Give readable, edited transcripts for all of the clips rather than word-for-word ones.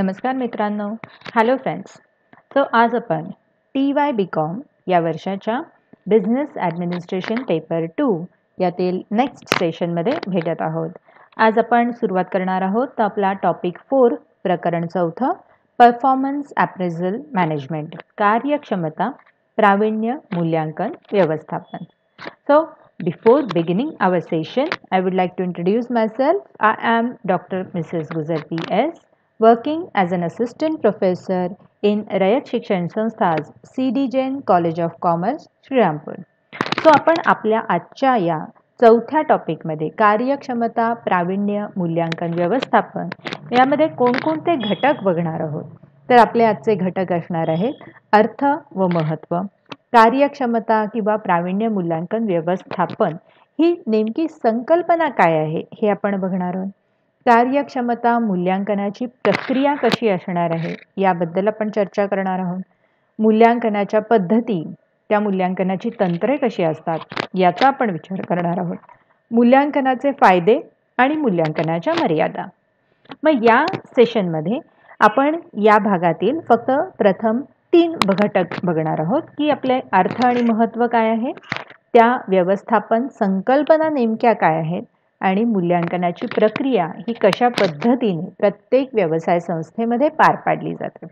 नमस्कार मित्रांनो. Hello friends. आज आपण TY BCom या वर्षाच्या बिझनेस ॲडमिनिस्ट्रेशन पेपर 2 यातील नेक्स्ट सेशनमध्ये भेटत आहोत. आज आपण सुरुवात करणार आहोत तर आपला टॉपिक 4 प्रकरण 4 परफॉर्मन्स ॲप्रेझल मॅनेजमेंट, कार्यक्षमता प्रावीण्य मूल्यांकन व्यवस्थापन. Before beginning our session, I would like to introduce myself. I am Dr. Mrs. Guzer P.S., working as an assistant professor in Rayat Shikshan Sanstha's C.D. Jain College of Commerce, Shrirampur. आपण आपल्या आजच्या या चौथ्या टॉपिकमध्ये कार्यक्षमता प्रावीण्य मूल्यांकन व्यवस्थापन यामध्ये कोणकोणते घटक बघणार आहोत. तर आपले आजचे घटक असणार आहेत अर्थ व महत्त्व, कार्यक्षमता किंवा प्रावीण्य मूल्यांकन व्यवस्थापन ही नेमकी संकल्पना काय आहे हे आपण बघणार आहोत. कार्यक्षमता मूल्यांकनाची प्रक्रिया कशी असणार आहे याबद्दल आपण चर्चा करणार आहोत. मूल्यांकनाच्या पद्धती, त्या मूल्यांकनाची तंत्रे कशी असतात याचा आपण विचार करणार आहोत. मूल्यांकनाचे फायदे आणि मूल्यांकनाच्या मर्यादा. मग या सेशनमध्ये आपण या भागातील फक्त प्रथम 3 घटक बघणार आहोत की आपले अर्थ आणि महत्त्व काय आहे, त्या व्यवस्थापन संकल्पना नेमक्या काय आहेत आणि मूल्यांकनाची प्रक्रिया ही कशा पद्धतीने प्रत्येक व्यवसाय संस्थेमध्ये पार पाडली जाते.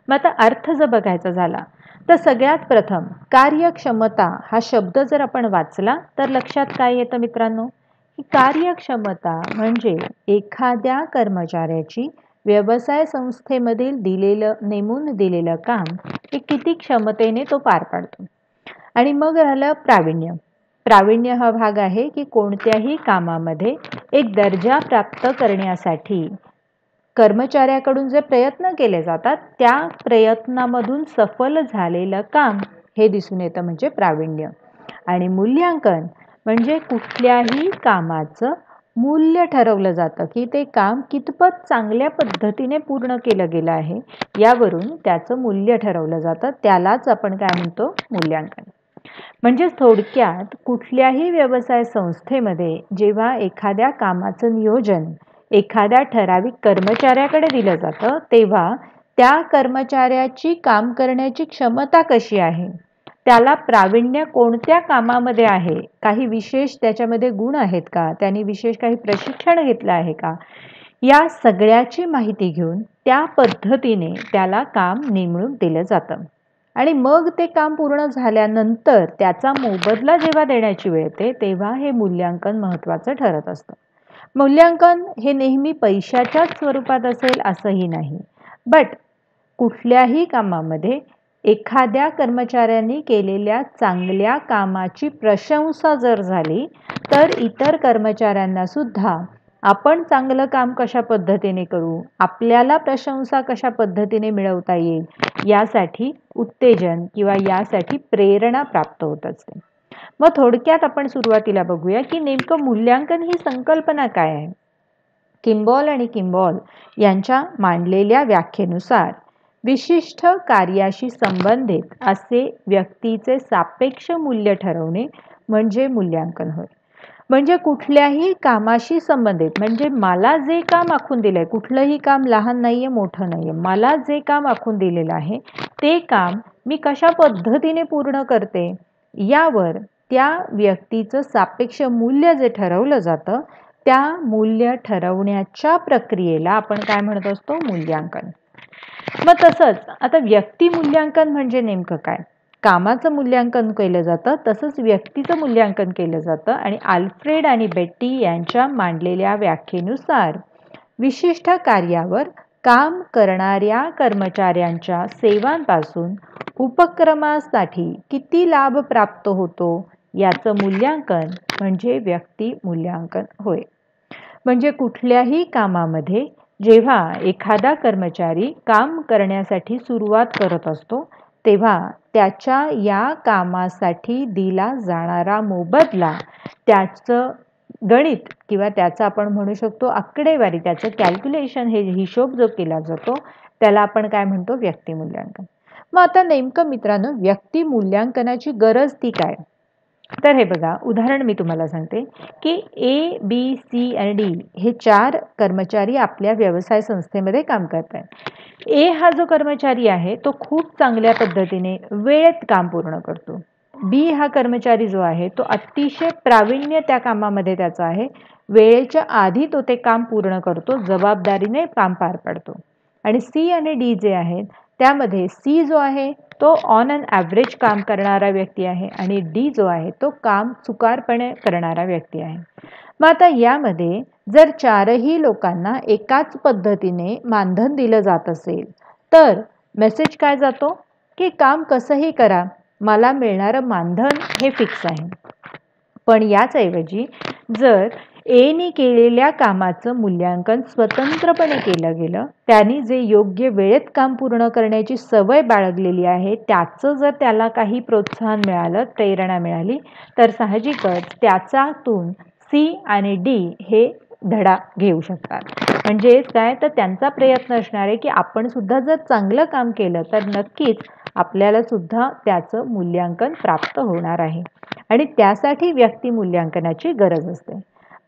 मग आता अर्थ जर बघायचा झाला तर सगळ्यात प्रथम कार्यक्षमता हा शब्द जर आपण वाचला तर लक्षात काय येतं मित्रांनो, की कार्यक्षमता म्हणजे एखाद्या कर्मचाऱ्याची व्यवसाय संस्थेमधील नेमून दिलेलं काम हे किती क्षमतेने तो पार पाडतो. आणि मग राहिलं प्रावीण्य. प्रावीण्य हा भाग आहे की कोणत्याही कामामध्ये एक दर्जा प्राप्त करण्यासाठी कर्मचाऱ्याकडून जे प्रयत्न केले जातात त्या प्रयत्नामधून सफल झालेलं काम हे दिसून येतं म्हणजे प्रावीण्य. आणि मूल्यांकन म्हणजे कुठल्याही कामाचं मूल्य ठरवलं जातं की ते काम कितपत चांगल्या पद्धतीने पूर्ण केलं गेलं आहे यावरून त्याचं मूल्य ठरवलं जातं. त्यालाच आपण काय म्हणतो, मूल्यांकन. म्हणजे थोडक्यात कुठल्याही व्यवसाय संस्थेमध्ये जेव्हा एखाद्या कामाचं नियोजन एखाद्या ठराविक कर्मचाऱ्याकडे दिलं जातं तेव्हा त्या कर्मचाऱ्याची काम करण्याची क्षमता कशी आहे, त्याला प्रावीण्य कोणत्या कामामध्ये आहे, काही विशेष त्याच्यामध्ये गुण आहेत का, त्यांनी विशेष काही प्रशिक्षण घेतलं आहे का, या सगळ्याची माहिती घेऊन त्या पद्धतीने त्याला काम नेमणूक दिलं जातं. आणि मग ते काम पूर्ण झाल्यानंतर त्याचा मोबदला जेव्हा देण्याची वेळ येते तेव्हा हे मूल्यांकन महत्त्वाचं ठरत असतं. मूल्यांकन हे नेहमी पैशाच्याच स्वरूपात असेल असंही नाही, बट कुठल्याही कामामध्ये एखाद्या कर्मचाऱ्यांनी केलेल्या चांगल्या कामाची प्रशंसा जर झाली तर इतर कर्मचाऱ्यांना सुद्धा आपण चांगलं काम कशा पद्धतीने करू, आपल्याला प्रशंसा कशा पद्धतीने मिळवता येईल यासाठी उत्तेजन किंवा यासाठी प्रेरणा प्राप्त होत असते. मग थोडक्यात आपण सुरुवातीला बघूया की नेमकं मूल्यांकन ही संकल्पना काय आहे. किंबॉल आणि किंबॉल यांच्या मांडलेल्या व्याख्येनुसार विशिष्ट कार्याशी संबंधित असे व्यक्तीचे सापेक्ष मूल्य ठरवणे म्हणजे मूल्यांकन होय. म्हणजे कुठल्याही कामाशी संबंधित, म्हणजे मला जे काम आखून दिलंय, कुठलंही काम लहान नाहीये मोठं नाहीये, मला जे काम आखून दिलेलं आहे ते काम मी कशा पद्धतीने पूर्ण करते यावर त्या व्यक्तीचं सापेक्ष मूल्य जे ठरवलं जातं त्या मूल्य ठरवण्याच्या प्रक्रियेला आपण काय म्हणत असतो, मूल्यांकन. मग तसंच आता व्यक्ती मूल्यांकन म्हणजे नेमकं काय, कामाचं मूल्यांकन केलं जातं तसंच व्यक्तीचं मूल्यांकन केलं जातं. आणि आल्फ्रेड आणि बेट्टी यांच्या मांडलेल्या व्याख्येनुसार विशिष्ट कार्यावर काम करणाऱ्या कर्मचाऱ्यांच्या सेवांपासून उपक्रमासाठी किती लाभ प्राप्त होतो याचं मूल्यांकन म्हणजे व्यक्ती मूल्यांकन होय. म्हणजे कुठल्याही कामामध्ये जेव्हा एखादा कर्मचारी काम करण्यासाठी सुरुवात करत असतो तेव्हा त्याच्या या कामासाठी दिला जाणारा मोबदला, त्याचं गणित किंवा त्याचं आपण म्हणू शकतो आकडेवारी, त्याचं कॅल्क्युलेशन, हे हिशोब जो केला जातो त्याला आपण काय म्हणतो, व्यक्ती मूल्यांकन. मग आता नेमकं मित्रांनो व्यक्ती मूल्यांकनाची गरज ती काय. तर हे बघा, उदाहरण मी तुम्हाला सांगते की ए, बी, सी आणि डी हे 4 कर्मचारी आपल्या व्यवसाय संस्थेमध्ये काम करत आहेत. ए हा जो कर्मचारी आहे तो खूप चांगल्या पद्धतीने वेळेत काम पूर्ण करतो. बी हा कर्मचारी जो आहे तो अतिशय प्रावीण्य त्या कामामध्ये त्याचा आहे. वेळेच्या आधी तो ते काम पूर्ण करतो, जबाबदारीने काम पार पाडतो. आणि सी आणि डी जे आहेत त्यामध्ये सी जो आहे तो ऑन अन ॲव्हरेज काम करणारा व्यक्ती आहे आणि डी जो आहे तो काम चुकारपणे करणारा व्यक्ती आहे. मग आता यामध्ये जर 4ही लोकांना एकाच पद्धतीने मानधन दिलं जात असेल तर मेसेज काय जातो की काम कसंही करा, मला मिळणारं मानधन हे फिक्स आहे. पण याचऐवजी जर एनी केलेल्या कामाचं मूल्यांकन स्वतंत्रपणे केलं गेलं, त्यांनी जे योग्य वेळेत काम पूर्ण करण्याची सवय बाळगलेली आहे त्याचं जर त्याला काही प्रोत्साहन मिळालं, प्रेरणा मिळाली, तर साहजिकच त्याच्यातून सी आणि डी हे धडा घेऊ शकतात. म्हणजेच काय, तर त्यांचा प्रयत्न असणार आहे की आपण सुद्धा जर चांगलं काम केलं तर नक्कीच आपल्याला सुद्धा त्याचं मूल्यांकन प्राप्त होणार आहे आणि त्यासाठी व्यक्ती मूल्यांकनाची गरज असते.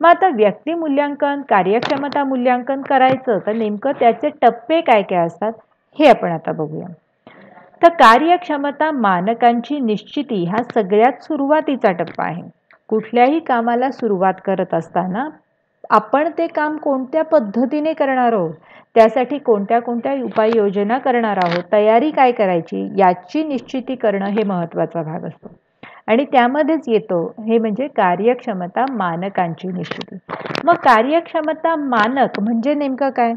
मग आता व्यक्ती मूल्यांकन, कार्यक्षमता मूल्यांकन करायचं तर नेमकं त्याचे टप्पे काय काय असतात हे आपण आता बघूया. तर कार्यक्षमता मानकांची निश्चिती हा सगळ्यात सुरुवातीचा टप्पा आहे. कुठल्याही कामाला सुरुवात करत असताना आपण ते काम कोणत्या पद्धतीने करणार आहोत, त्यासाठी कोणत्या कोणत्या उपाययोजना करणार आहोत, तयारी काय करायची याची निश्चिती करणं हे महत्त्वाचा भाग असतो. आणि त्यामध्येच येतो हे म्हणजे कार्यक्षमता मानकांची निश्चिती. मग कार्यक्षमता मानक म्हणजे नेमकं काय,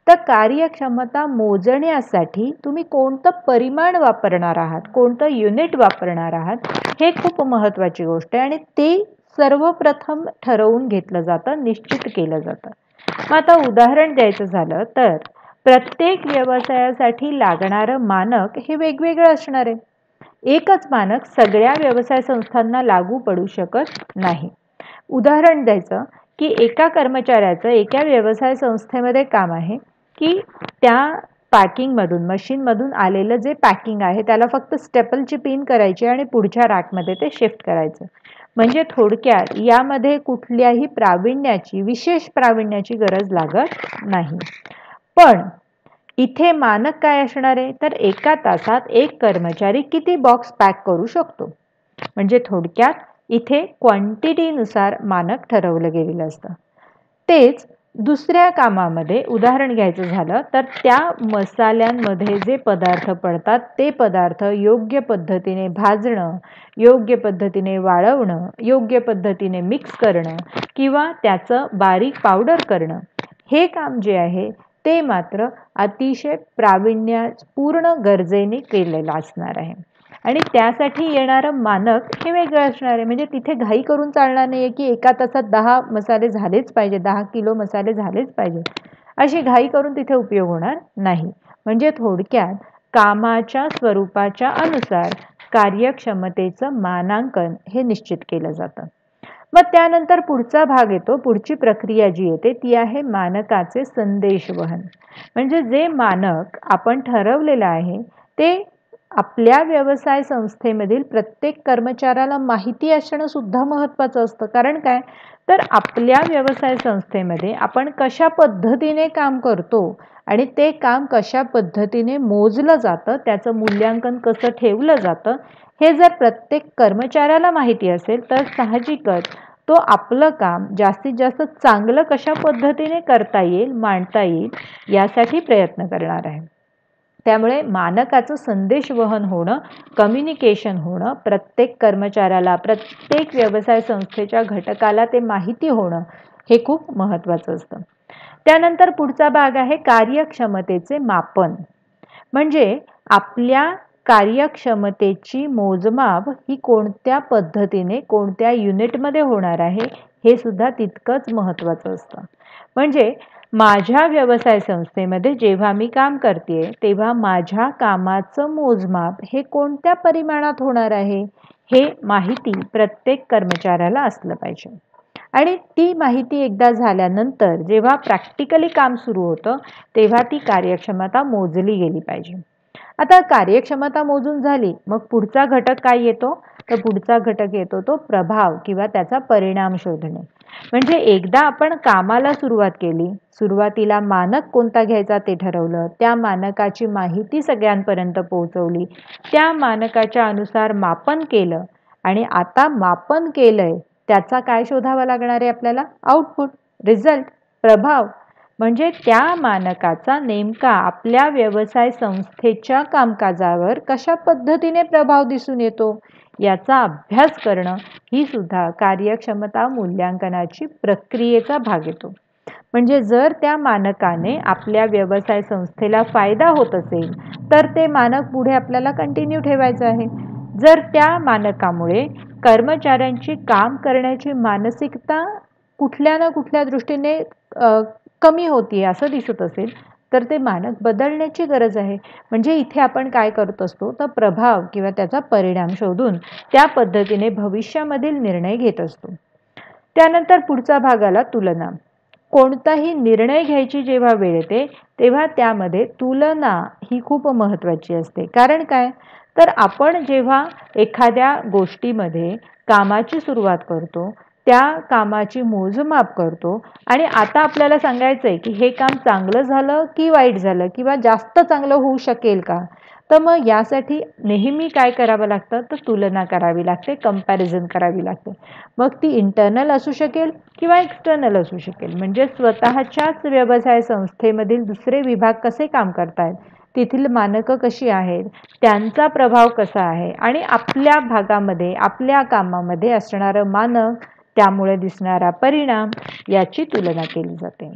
तर कार्यक्षमता मोजण्यासाठी तुम्ही कोणतं परिमाण वापरणार आहात, कोणतं युनिट वापरणार आहात, हे खूप महत्त्वाची गोष्ट आहे आणि ते सर्वप्रथम ठरवून घेतलं जातं, निश्चित केलं जातं. मग आता उदाहरण द्यायचं झालं तर प्रत्येक व्यवसायासाठी लागणारं मानक हे वेगवेगळं असणार आहे. एकच मानक सगळ्या व्यवसाय संस्थांना लागू पडू शकत नाही. उदाहरण द्यायचं की एका कर्मचाऱ्याचं एका व्यवसाय संस्थेमध्ये काम आहे की त्या पॅकिंगमधून, मशीनमधून आलेलं जे पॅकिंग आहे त्याला फक्त स्टेपलची पिन करायची आणि पुढच्या रॅकमध्ये ते शिफ्ट करायचं. म्हणजे थोडक्यात यामध्ये कुठल्याही प्रावीण्याची, विशेष प्रावीण्याची गरज लागत नाही. पण इथे मानक काय असणार आहे, तर एका तासात एक कर्मचारी किती बॉक्स पॅक करू शकतो. म्हणजे थोडक्यात इथे क्वांटिटीनुसार मानक ठरवलं गेलेलं असतं. तेच दुसऱ्या कामामध्ये उदाहरण घ्यायचं झालं तर त्या मसाल्यांमध्ये जे पदार्थ पडतात ते पदार्थ योग्य पद्धतीने भाजणं, योग्य पद्धतीने वाळवणं, योग्य पद्धतीने मिक्स करणं किंवा त्याचं बारीक पावडर करणं, हे काम जे आहे ते मात्र अतिशय प्रावीण्यपूर्ण गरजेने केलेलं असणार आहे. आणि त्यासाठी येणारं मानक हे वेगळं असणार आहे. म्हणजे तिथे घाई करून चालणार नाही की एका तासात 10 मसाले झालेच पाहिजे, 10 किलो मसाले झालेच पाहिजे, अशी घाई करून तिथे उपयोग होणार नाही. म्हणजे थोडक्यात कामाच्या स्वरूपाच्या अनुसार कार्यक्षमतेचं मानांकन हे निश्चित केलं जातं. मग त्यानंतर पुढचा भाग येतो, पुढची प्रक्रिया जी येते ती आहे मानकाचे संदेशवहन. म्हणजे जे मानक आपण ठरवलेलं आहे ते आपल्या व्यवसाय संस्थेमधील प्रत्येक कर्मचाऱ्याला माहिती असणं सुद्धा महत्त्वाचं असतं. कारण काय, तर आपल्या व्यवसाय संस्थेमध्ये आपण कशा पद्धतीने काम करतो आणि ते काम कशा पद्धतीने मोजलं जातं, त्याचं मूल्यांकन कसं ठेवलं जातं, हे जर प्रत्येक कर्मचाऱ्याला माहिती असेल तर साहजिकच तो आपलं काम जास्तीत जास्त चांगलं कशा पद्धतीने करता येईल, मांडता येईल यासाठी प्रयत्न करणार आहे. त्यामुळे मानकाचं संदेशवहन होणं, कम्युनिकेशन होणं, प्रत्येक कर्मचाऱ्याला, प्रत्येक व्यवसाय संस्थेच्या घटकाला ते माहिती होणं हे खूप महत्त्वाचं असतं. त्यानंतर पुढचा भाग आहे कार्यक्षमतेचे मापन. म्हणजे आपल्या कार्यक्षमतेची मोजमाप ही कोणत्या पद्धतीने, कोणत्या युनिटमध्ये होणार आहे हे सुद्धा तितकंच महत्त्वाचं असतं. म्हणजे माझ्या व्यवसाय संस्थेमध्ये जेव्हा मी काम करते तेव्हा माझ्या कामाचं मोजमाप हे कोणत्या परिमाणात होणार आहे हे माहिती प्रत्येक कर्मचाऱ्याला असलं पाहिजे. आणि ती माहिती एकदा झाल्यानंतर जेव्हा प्रॅक्टिकली काम सुरू होतं तेव्हा ती कार्यक्षमता मोजली गेली पाहिजे. आता कार्यक्षमता मोजून झाली, मग पुढचा घटक काय येतो, तर पुढचा घटक येतो तो प्रभाव किंवा त्याचा परिणाम शोधणे. म्हणजे एकदा आपण कामाला सुरुवात केली, सुरुवातीला मानक कोणता घ्यायचा ते ठरवलं, त्या मानकाची माहिती सगळ्यांपर्यंत पोहोचवली, त्या मानकाच्या अनुसार मापन केलं आणि आता मापन केलंय त्याचा काय शोधावा लागणार आहे आपल्याला? आउटपुट, रिझल्ट, प्रभाव. म्हणजे त्या मानकाचा नेमका आपल्या व्यवसाय संस्थेच्या कामकाजावर कशा पद्धतीने प्रभाव दिसून येतो याचा अभ्यास करणं ही सुद्धा कार्यक्षमता मूल्यांकनाची प्रक्रियेचा भाग येतो. म्हणजे जर त्या मानकाने आपल्या व्यवसाय संस्थेला फायदा होत असेल तर ते मानक पुढे आपल्याला कंटिन्यू ठेवायचं आहे. जर त्या मानकामुळे कर्मचाऱ्यांची काम करण्याची मानसिकता कुठल्या ना कुठल्या दृष्टीने कमी होतीये असं दिसत असेल तर ते मानक बदलण्याची गरज आहे. म्हणजे इथे आपण काय करत असतो तर प्रभाव किंवा त्याचा परिणाम शोधून त्या पद्धतीने भविष्यामधील निर्णय घेत असतो. त्यानंतर पुढचा भाग आला तुलना. कोणताही निर्णय घ्यायची जेव्हा वेळ येते तेव्हा त्यामध्ये तुलना ही खूप महत्त्वाची असते. कारण काय तर आपण जेव्हा एखाद्या गोष्टीमध्ये कामाची सुरुवात करतो, त्या कामाची मोजमाप करतो आणि आता आपल्याला सांगायचं आहे की हे काम चांगलं झालं की वाईट झालं किंवा जास्त चांगलं होऊ शकेल का, तर मग यासाठी नेहमी काय करावं लागतं तर तुलना करावी लागते, कंपॅरिझन करावी लागते. मग ती इंटरनल असू शकेल किंवा एक्सटर्नल असू शकेल. म्हणजे स्वतःच्याच व्यवसाय संस्थेमधील दुसरे विभाग कसे काम करतायत, तेथील मानकं कशी आहेत, त्यांचा प्रभाव कसा आहे आणि आपल्या भागामध्ये आपल्या कामामध्ये असणारं मानक त्यामुळे दिसणारा परिणाम याची तुलना केली जाते.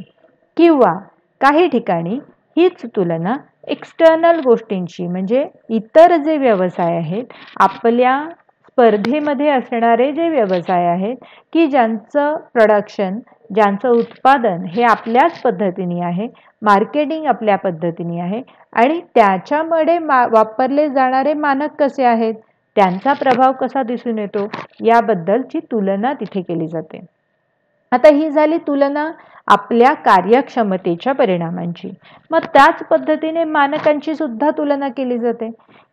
किंवा काही ठिकाणी हीच तुलना एक्सटर्नल गोष्टींची म्हणजे इतर जे व्यवसाय आहेत, आपल्या स्पर्धेमध्ये असणारे जे व्यवसाय आहेत की ज्यांचं प्रोडक्शन, ज्यांचं उत्पादन हे आपल्याच पद्धतीने आहे, मार्केटिंग आपल्या पद्धतीने आहे आणि त्याच्यामध्ये वापरले जाणारे मानक कसे आहेत, त्यांचा प्रभाव कसा दिसून येतो याबद्दलची तुलना तिथे केली जाते. आता ही झाली तुलना आपल्या कार्यक्षमतेच्या परिणामांची. मग त्याच पद्धतीने मानकांची सुद्धा तुलना केली जाते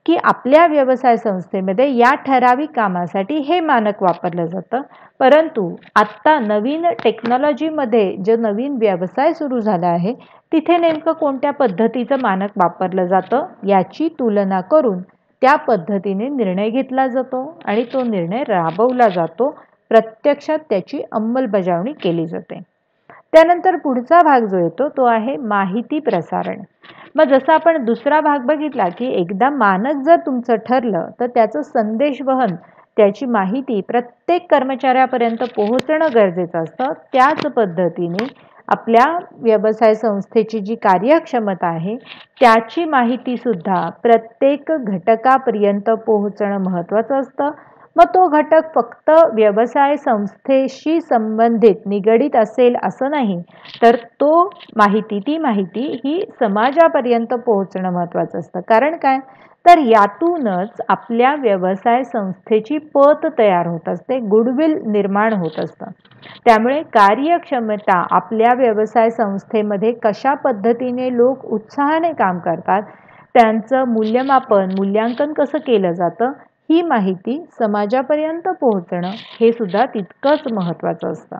की आपल्या व्यवसाय संस्थेमध्ये या ठराविक कामासाठी हे मानक वापरलं जातं, परंतु आत्ता नवीन टेक्नॉलॉजीमध्ये जे नवीन व्यवसाय सुरू झाला आहे तिथे नेमकं कोणत्या पद्धतीचं मानक वापरलं जातं याची तुलना करून त्या पद्धतीने निर्णय घेतला जातो आणि तो निर्णय राबवला जातो, प्रत्यक्षात त्याची अंमलबजावणी केली जाते. त्यानंतर पुढचा भाग जो येतो तो आहे माहिती प्रसारण. मग जसं आपण दुसरा भाग बघितला की एकदा मानक जर तुमचं ठरलं तर त्याचं संदेशवहन, त्याची माहिती प्रत्येक कर्मचाऱ्यापर्यंत पोहोचणं गरजेचं असतं. त्याच पद्धतीने आपल्या व्यवसाय संस्थेची जी कार्यक्षमता आहे त्याची माहिती सुद्धा प्रत्येक घटकापर्यंत पोहोचणं महत्त्वाचं असतं. मग तो घटक फक्त व्यवसाय संस्थेशी संबंधित निगडीत असेल असं नाही, तर ती माहिती ही समाजापर्यंत पोहोचणं महत्त्वाचं असतं. कारण काय तर यातूनच आपल्या व्यवसाय संस्थेची पत तयार होत असते, गुडविल निर्माण होत असतं. त्यामुळे कार्यक्षमता आपल्या व्यवसाय संस्थेमध्ये कशा पद्धतीने लोक उत्साहाने काम करतात, त्यांचं मूल्यांकन कसं केलं जातं, ही माहिती समाजापर्यंत पोहोचणं हे सुद्धा तितकंच महत्त्वाचं असतं.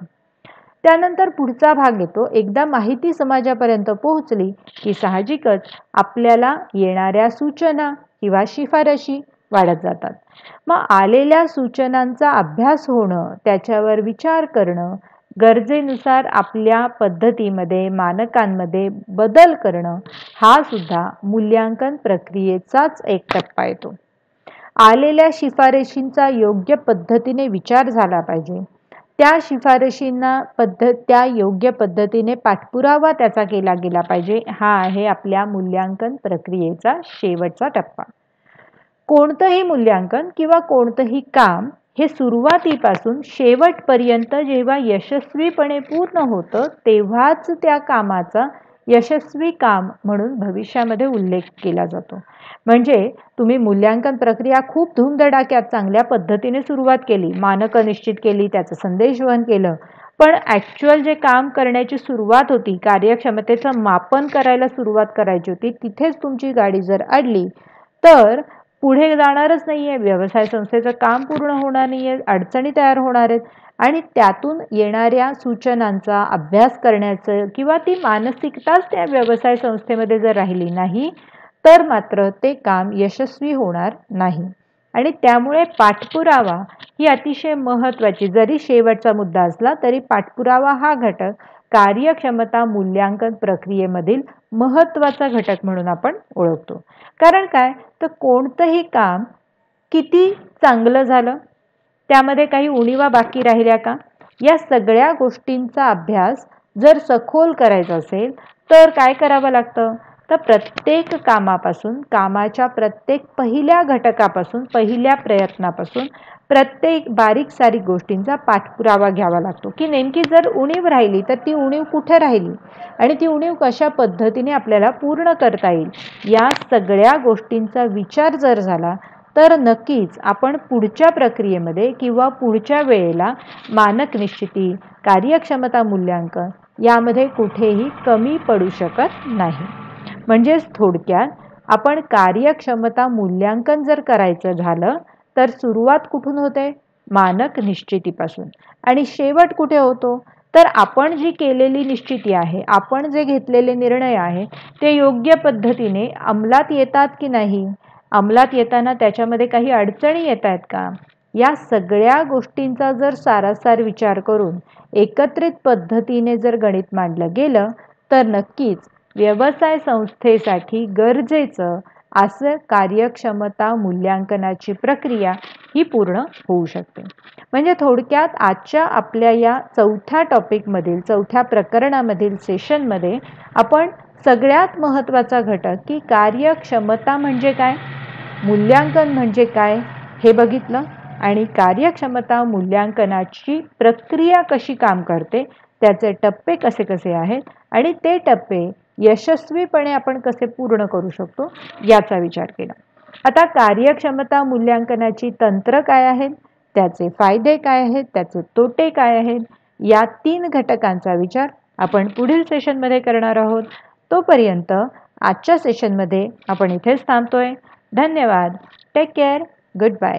त्यानंतर पुढचा भाग येतो, एकदा माहिती समाजापर्यंत पोहोचली की साहजिकच आपल्याला येणाऱ्या सूचना किंवा शिफारशी वाढत जातात. मग आलेल्या सूचनांचा अभ्यास होणं, त्याच्यावर विचार करणं, गरजेनुसार आपल्या पद्धतीमध्ये मानकांमध्ये बदल करणं हा सुद्धा मूल्यांकन प्रक्रियेचाच एक टप्पा येतो. आलेल्या शिफारशींचा योग्य पद्धतीने विचार झाला पाहिजे, त्या शिफारशींना त्या योग्य पद्धतीने पाठपुरावा त्याचा केला गेला पाहिजे. हा आहे आपल्या मूल्यांकन प्रक्रियेचा शेवटचा टप्पा. कोणतंही मूल्यांकन किंवा कोणतंही काम हे सुरुवातीपासून शेवटपर्यंत जेव्हा यशस्वीपणे पूर्ण होतं तेव्हाच त्या कामाचा यशस्वी काम म्हणून भविष्यामध्ये उल्लेख केला जातो. म्हणजे तुम्ही मूल्यांकन प्रक्रिया खूप धूमधडाक्यात चांगल्या पद्धतीने सुरुवात केली, मानकं निश्चित केली, त्याचं संदेशवहन केलं, पण ॲक्च्युअल जे काम करण्याची सुरुवात होती, कार्यक्षमतेचं मापन करायला सुरुवात करायची होती, तिथेच तुमची गाडी जर अडली तर पुढे जाणारच नाही आहे, व्यवसाय संस्थेचं काम पूर्ण होणार नाही आहे, अडचणी तयार होणार आहेत आणि त्यातून येणाऱ्या सूचनांचा अभ्यास करण्याचं किंवा ती मानसिकताच त्या व्यवसाय संस्थेमध्ये जर राहिली नाही तर मात्र ते काम यशस्वी होणार नाही. आणि त्यामुळे पाठपुरावा ही अतिशय महत्त्वाची, जरी शेवटचा मुद्दा असला तरी पाठपुरावा हा घटक कार्यक्षमता मूल्यांकन प्रक्रियेमधील महत्त्वाचा घटक म्हणून आपण ओळखतो. कारण काय, तर कोणतंही काम किती चांगलं झालं, त्यामध्ये काही उणिवा बाकी राहिल्या का, या सगळ्या गोष्टींचा अभ्यास जर सखोल करायचा असेल तर काय करावं लागतं, तर प्रत्येक कामापासून, कामाच्या प्रत्येक पहिल्या घटकापासून, पहिल्या प्रयत्नापासून प्रत्येक बारीक सारीक गोष्टींचा पाठपुरावा घ्यावा लागतो की नेमकी जर उणीव राहिली तर ती उणीव कुठे राहिली आणि ती उणीव कशा पद्धतीने आपल्याला पूर्ण करता येईल. या सगळ्या गोष्टींचा विचार जर झाला तर नक्कीच आपण पुढच्या प्रक्रियेमध्ये किंवा पुढच्या वेळेला मानक निश्चिती, कार्यक्षमता मूल्यांकन यामध्ये कुठेही कमी पडू शकत नाही. म्हणजेच थोडक्यात आपण कार्यक्षमता मूल्यांकन जर करायचं झालं तर सुरुवात कुठून होते, मानक निश्चितीपासून, आणि शेवट कुठे होतो, तर आपण जी केलेली निश्चिती आहे, आपण जे घेतलेले निर्णय आहे ते योग्य पद्धतीने अंमलात येतात की नाही, अंमलात येताना त्याच्यामध्ये काही अडचणी येत आहेत का, या सगळ्या गोष्टींचा जर सारासार विचार करून एकत्रित पद्धतीने जर गणित मांडलं गेलं तर नक्कीच व्यवसाय संस्थेसाठी गरजेचं असं कार्यक्षमता मूल्यांकनाची प्रक्रिया ही पूर्ण होऊ शकते. म्हणजे थोडक्यात आजच्या आपल्या या चौथ्या टॉपिकमधील, चौथ्या प्रकरणामधील सेशनमध्ये आपण सगळ्यात महत्त्वाचा घटक की कार्यक्षमता म्हणजे काय, मूल्यांकन म्हणजे काय हे बघितलं आणि कार्यक्षमता मूल्यांकनाची प्रक्रिया कशी काम करते, त्याचे टप्पे कसे कसे आहेत आणि ते टप्पे यशस्वीपणे आपण कसे पूर्ण करू शकतो याचा विचार केला. आता कार्यक्षमता मूल्यांकनाची तंत्र काय आहेत, त्याचे फायदे काय आहेत, त्याचे तोटे काय आहेत, या 3 घटकांचा विचार आपण पुढील सेशनमध्ये करणार आहोत. तोपर्यंत आजच्या सेशनमध्ये आपण इथेच थांबतोय. धन्यवाद. Take care. Good bye.